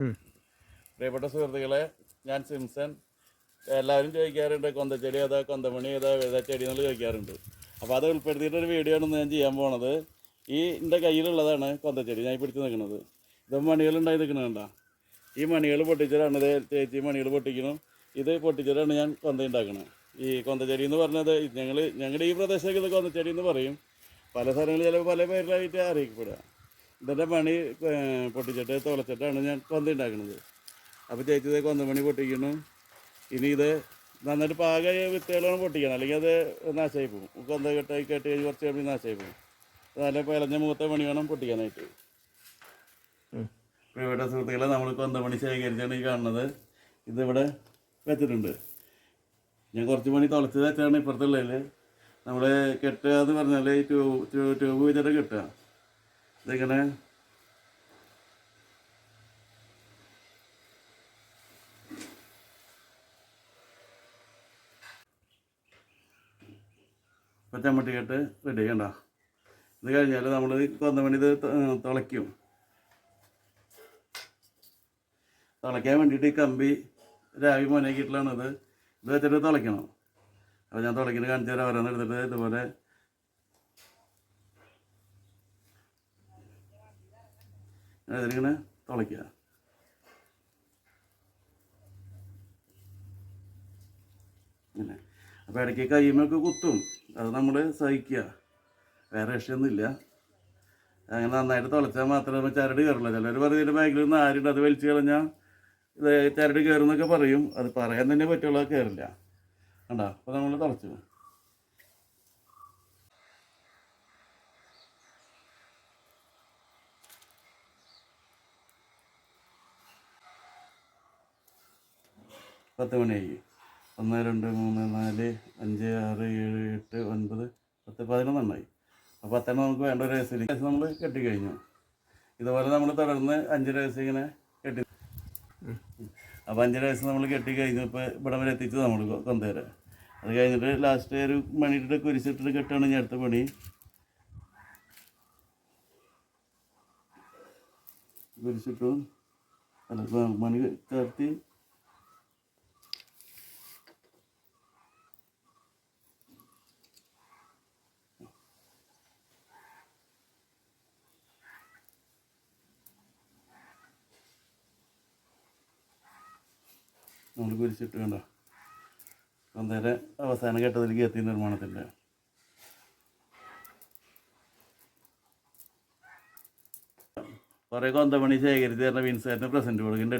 പ്രിയപ്പെട്ട സുഹൃത്തുക്കളെ, ഞാൻ സിംസൺ. എല്ലാവരും ചോദിക്കാറുണ്ട് കൊന്തച്ചെടി ഏതാ, കൊന്തമണി ഏതാ, ചെടി എന്നുള്ള ചോദിക്കാറുണ്ട്. അപ്പോൾ അത് ഉൾപ്പെടുത്തിയിട്ടൊരു വീഡിയോ ആണ് ഞാൻ ചെയ്യാൻ പോണത്. എൻ്റെ കയ്യിലുള്ളതാണ് കൊന്തച്ചെടി ഞാൻ പിടിച്ച് നിൽക്കുന്നത്. ഇത് മണികളുണ്ടായി നിൽക്കണുണ്ട. ഈ മണികൾ പൊട്ടിച്ചിട്ടാണ് ഇത് ചേച്ചി മണികൾ പൊട്ടിക്കണം. ഇത് പൊട്ടിച്ചിട്ടാണ് ഞാൻ കൊന്ത ഉണ്ടാക്കുന്നത്. ഈ കൊന്തച്ചെടി എന്ന് പറഞ്ഞത് ഞങ്ങളുടെ ഈ പ്രദേശത്ത് ഇത് കൊന്തച്ചെടി എന്ന് പറയും. പല സ്ഥലങ്ങളിൽ ചിലപ്പോൾ പല പേരിലായിട്ട് അറിയിക്കപ്പെടുക. ഇതിൻ്റെ മണി പൊട്ടിച്ചിട്ട് തുളച്ചിട്ടാണ് ഞാൻ കൊന്ത ഉണ്ടാക്കുന്നത്. അപ്പോൾ ചേച്ചി ഇത് കൊന്തമണി പൊട്ടിക്കണം. ഇനി ഇത് നന്നായിട്ട് പാകമായ വിത്തുകളാണ് പൊട്ടിക്കണം, അല്ലെങ്കിൽ അത് നാശമായി പോകും. കൊന്ത കേട്ട് കഴിഞ്ഞ് കുറച്ച് കഴിയുമ്പോൾ നാശമായി പോകും. നല്ല പിളഞ്ഞ മൂത്ത മണി വേണം പൊട്ടിക്കാനായിട്ട്. പ്രിയപ്പെട്ട സുഹൃത്തുക്കളെ, നമ്മൾ കൊന്തമണി ശേഖരിച്ചാണ് ഈ കാണുന്നത്. ഇതിവിടെ വെച്ചിട്ടുണ്ട്. ഞാൻ കുറച്ച് മണി തുളച്ച് വെച്ചാണ് ഇപ്പുറത്തുള്ളതിൽ. നമ്മൾ കെട്ടുക എന്ന് പറഞ്ഞാൽ ട്യൂബ് വെച്ചിട്ട് കെട്ടുക. ഇതിങ്ങനെ ചമ്മട്ടി കെട്ട് റെഡി ചെയ്യണ്ട. ഇത് കഴിഞ്ഞാൽ നമ്മൾ കൊന്തമണി ഇത് തിളയ്ക്കും. തിളയ്ക്കാൻ വേണ്ടിയിട്ട് ഈ കമ്പി രാവി മോനാക്കിയിട്ടുള്ളതാണ്. ഇത് വെച്ചിട്ട് തിളയ്ക്കണം. അപ്പോൾ ഞാൻ തിളയ്ക്കുന്നത് കാണിച്ചു തരാം. ഓരോന്ന് എടുത്തിട്ട് ഇതുപോലെ ഇതിലിങ്ങനെ തിളയ്ക്കുക. ഇങ്ങനെ അപ്പോൾ ഇടയ്ക്ക് കയ്യുമൊക്കെ കുത്തും. അത് നമ്മൾ സഹിക്കുക, വേറെ രക്ഷയൊന്നുമില്ല. അങ്ങനെ നന്നായിട്ട് തിളച്ചാൽ മാത്രമേ ചരട് കയറുള്ളൂ. ചിലർ പറയുന്നതിൻ്റെ ബാഗിൽ നിന്ന് ആരുണ്ട്, അത് വലിച്ചു കളഞ്ഞാൽ ഇത് ചരട് കയറുന്നൊക്കെ പറയും. അത് പറയാൻ തന്നെ പറ്റുള്ളൂ, കയറില്ല. കണ്ടോ? അപ്പോൾ നമ്മൾ തിളച്ചു. പത്ത് മണിയായി. 1 2 3 4 5 6 7 8 9 10 11 അപ്പോൾ 10 നമുക്ക് വേണ്ട ഒരു രഹസ്യം നമ്മൾ കെട്ടിക്കഴിഞ്ഞു. ഇതുപോലെ നമ്മൾ തുടർന്ന് 5 രഹസ്യം ഇങ്ങനെ കെട്ടി. അപ്പോൾ 5 രഹസ്യം നമ്മൾ കെട്ടിക്കഴിഞ്ഞു. ഇപ്പോൾ ഇവിടെ വരെ എത്തിച്ചു നമ്മൾ കൊന്തേരെ. അത് കഴിഞ്ഞിട്ട് ലാസ്റ്റ് ഒരു മണിയിട്ടിട്ട് കുരിശിട്ടിട്ട് കെട്ടാണ് ഞാൻ അടുത്ത പണി. കുരിശിട്ടു അല്ല മണി ചേർത്തി നമ്മൾ കുരിശിട്ട് കണ്ടോ. കൊന്തേരെ അവസാന ഘട്ടത്തിലേക്ക് എത്തി നിർമ്മാണത്തിൻ്റെ. കുറേ കൊന്തമണി ശേഖരിച്ച് തരുന്ന വിൻസേറ്റിന് പ്രസൻറ്റ് കൊടുക്കുന്നുണ്ട്.